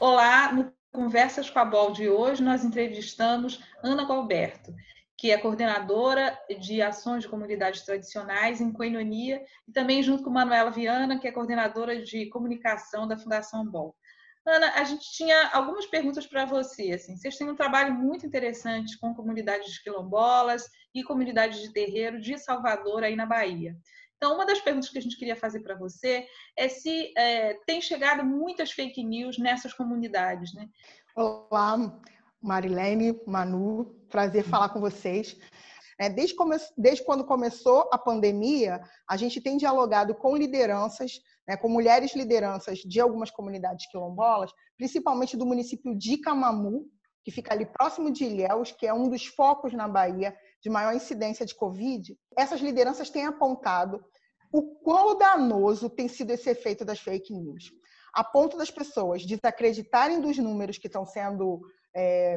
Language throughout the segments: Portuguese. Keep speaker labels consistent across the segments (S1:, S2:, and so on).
S1: Olá, no Conversas com a BOL de hoje, nós entrevistamos Ana Galberto, que é coordenadora de ações de comunidades tradicionais em Koinonia, e também junto com Manuela Viana, que é coordenadora de comunicação da Fundação BOL. Ana, a gente tinha algumas perguntas para você. Assim, vocês têm um trabalho muito interessante com comunidades quilombolas e comunidades de terreiro de Salvador, aí na Bahia. Então, uma das perguntas que a gente queria fazer para você é se tem chegado muitas fake news nessas comunidades, né?
S2: Olá, Marilene, Manu, prazer falar com vocês. Desde quando começou a pandemia, a gente tem dialogado com lideranças, com mulheres lideranças de algumas comunidades quilombolas, principalmente do município de Camamu, que fica ali próximo de Ilhéus, que é um dos focos na Bahia de maior incidência de Covid. Essas lideranças têm apontado o quão danoso tem sido esse efeito das fake news, a ponto das pessoas desacreditarem dos números que estão sendo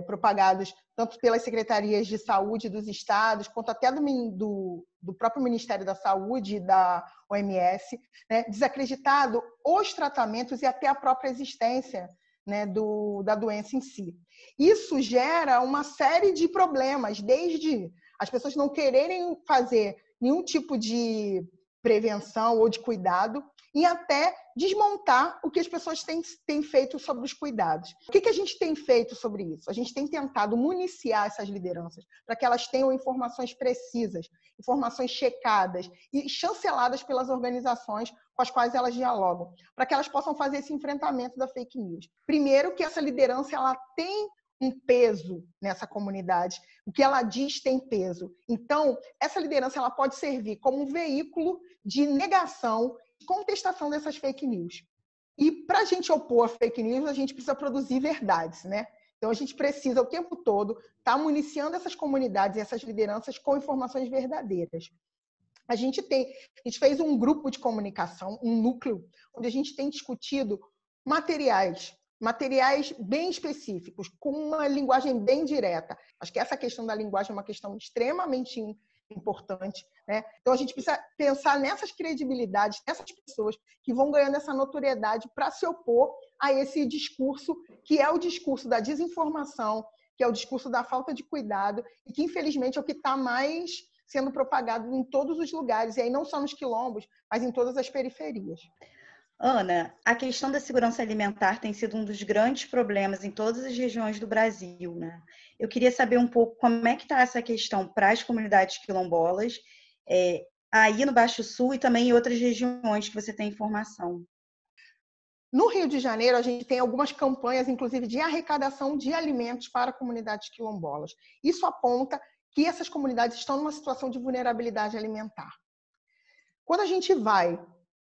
S2: propagados tanto pelas secretarias de saúde dos estados, quanto até do próprio Ministério da Saúde e da OMS, desacreditado os tratamentos e até a própria existência da doença em si. Isso gera uma série de problemas, desde as pessoas não quererem fazer nenhum tipo de prevenção ou de cuidado, e até desmontar o que as pessoas têm feito sobre os cuidados. O que a gente tem feito sobre isso? A gente tem tentado municiar essas lideranças para que elas tenham informações precisas, informações checadas e chanceladas pelas organizações com as quais elas dialogam, para que elas possam fazer esse enfrentamento da fake news. Primeiro, que essa liderança ela tem um peso nessa comunidade. O que ela diz tem peso. Então, essa liderança ela pode servir como um veículo de negação, contestação dessas fake news. E para a gente opor a fake news, a gente precisa produzir verdades, né? Então, a gente precisa, o tempo todo, estar municiando essas comunidades e essas lideranças com informações verdadeiras. A gente fez um grupo de comunicação, um núcleo, onde a gente tem discutido materiais bem específicos, com uma linguagem bem direta. Acho que essa questão da linguagem é uma questão extremamente importante, né? Então, a gente precisa pensar nessas credibilidades, nessas pessoas que vão ganhando essa notoriedade para se opor a esse discurso, que é o discurso da desinformação, que é o discurso da falta de cuidado, e que, infelizmente, é o que está mais sendo propagado em todos os lugares, e aí não só nos quilombos, mas em todas as periferias.
S3: Ana, a questão da segurança alimentar tem sido um dos grandes problemas em todas as regiões do Brasil, né? Eu queria saber um pouco como é que está essa questão para as comunidades quilombolas, aí no Baixo Sul e também em outras regiões que você tem informação.
S2: No Rio de Janeiro, a gente tem algumas campanhas, inclusive, de arrecadação de alimentos para comunidades quilombolas. Isso aponta que essas comunidades estão numa situação de vulnerabilidade alimentar. Quando a gente vai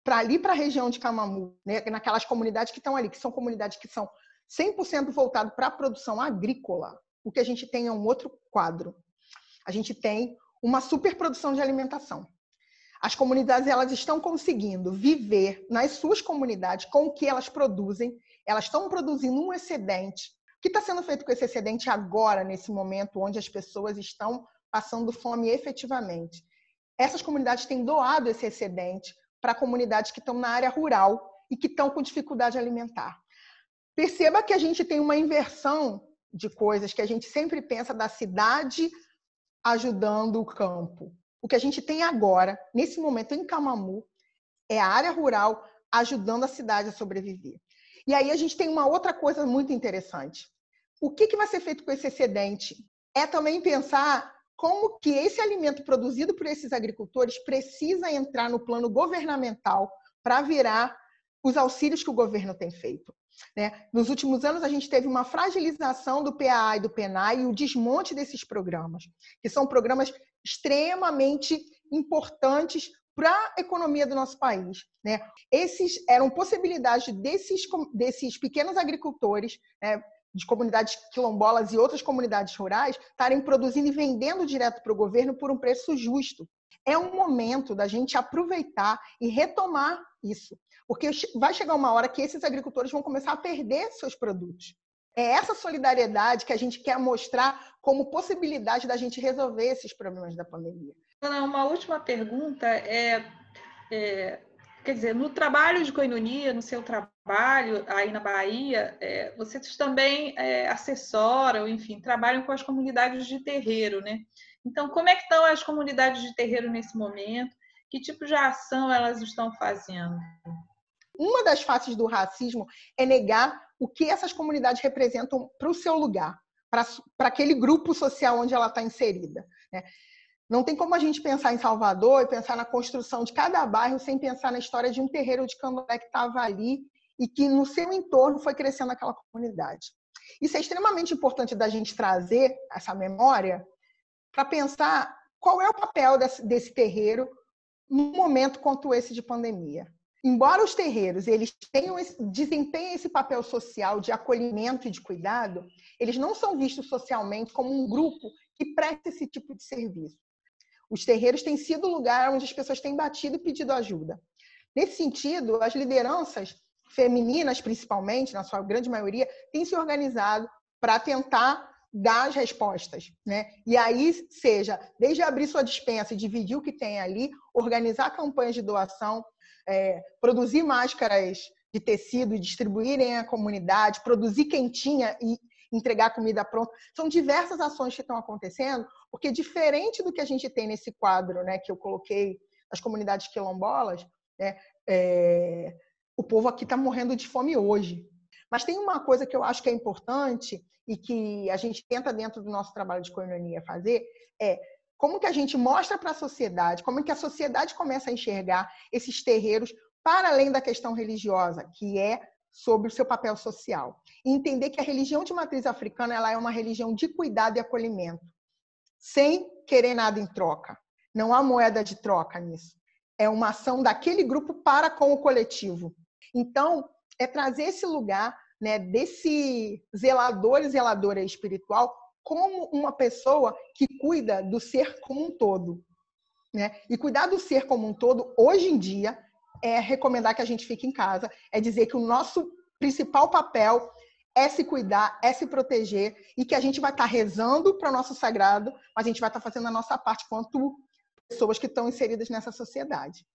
S2: para a região de Camamu, né, naquelas comunidades que estão ali, que são comunidades que são 100% voltadas para a produção agrícola, o que a gente tem é um outro quadro. A gente tem uma superprodução de alimentação. As comunidades elas estão conseguindo viver nas suas comunidades com o que elas produzem, elas estão produzindo um excedente. O que está sendo feito com esse excedente agora, nesse momento onde as pessoas estão passando fome efetivamente? Essas comunidades têm doado esse excedente para comunidades que estão na área rural e que estão com dificuldade alimentar. Perceba que a gente tem uma inversão de coisas que a gente sempre pensa da cidade ajudando o campo. O que a gente tem agora, nesse momento em Camamu, é a área rural ajudando a cidade a sobreviver. E aí a gente tem uma outra coisa muito interessante. O que vai ser feito com esse excedente? É também pensar como que esse alimento produzido por esses agricultores precisa entrar no plano governamental para virar os auxílios que o governo tem feito. Né? Nos últimos anos, a gente teve uma fragilização do PAA e do PENAI e o desmonte desses programas, que são programas extremamente importantes para a economia do nosso país. Né? Esses eram possibilidades desses pequenos agricultores, né, de comunidades quilombolas e outras comunidades rurais, estarem produzindo e vendendo direto para o governo por um preço justo. É um momento da gente aproveitar e retomar isso, porque vai chegar uma hora que esses agricultores vão começar a perder seus produtos. É essa solidariedade que a gente quer mostrar como possibilidade da gente resolver esses problemas da pandemia.
S1: Ana, uma última pergunta quer dizer, no trabalho de Koinonia, no seu trabalho, trabalho aí na Bahia, vocês também assessoram, enfim, trabalham com as comunidades de terreiro, né? Então, como é que estão as comunidades de terreiro nesse momento? Que tipo de ação elas estão fazendo?
S2: Uma das faces do racismo é negar o que essas comunidades representam para o seu lugar, para aquele grupo social onde ela está inserida, né? Não tem como a gente pensar em Salvador e pensar na construção de cada bairro sem pensar na história de um terreiro de candomblé que estava ali e que no seu entorno foi crescendo aquela comunidade. Isso é extremamente importante da gente trazer essa memória para pensar qual é o papel desse terreiro num momento quanto esse de pandemia. Embora os terreiros eles desempenhem esse papel social de acolhimento e de cuidado, eles não são vistos socialmente como um grupo que presta esse tipo de serviço. Os terreiros têm sido o lugar onde as pessoas têm batido e pedido ajuda. Nesse sentido, as lideranças femininas, principalmente, na sua grande maioria, têm se organizado para tentar dar as respostas, né? E aí, seja, desde abrir sua despensa e dividir o que tem ali, organizar campanhas de doação, produzir máscaras de tecido e distribuírem à comunidade, produzir quentinha e entregar comida pronta. São diversas ações que estão acontecendo, porque diferente do que a gente tem nesse quadro, né, que eu coloquei, as comunidades quilombolas, né, o povo aqui está morrendo de fome hoje. Mas tem uma coisa que eu acho que é importante e que a gente tenta, dentro do nosso trabalho de coinonia, fazer, como que a gente mostra para a sociedade, como que a sociedade começa a enxergar esses terreiros para além da questão religiosa, que é sobre o seu papel social. E entender que a religião de matriz africana ela é uma religião de cuidado e acolhimento, sem querer nada em troca. Não há moeda de troca nisso. É uma ação daquele grupo para com o coletivo. Então, é trazer esse lugar, né, desse zelador e zeladora espiritual como uma pessoa que cuida do ser como um todo, né? E cuidar do ser como um todo, hoje em dia, é recomendar que a gente fique em casa, é dizer que o nosso principal papel é se cuidar, é se proteger, e que a gente vai estar rezando para o nosso sagrado, mas a gente vai estar fazendo a nossa parte quanto pessoas que estão inseridas nessa sociedade.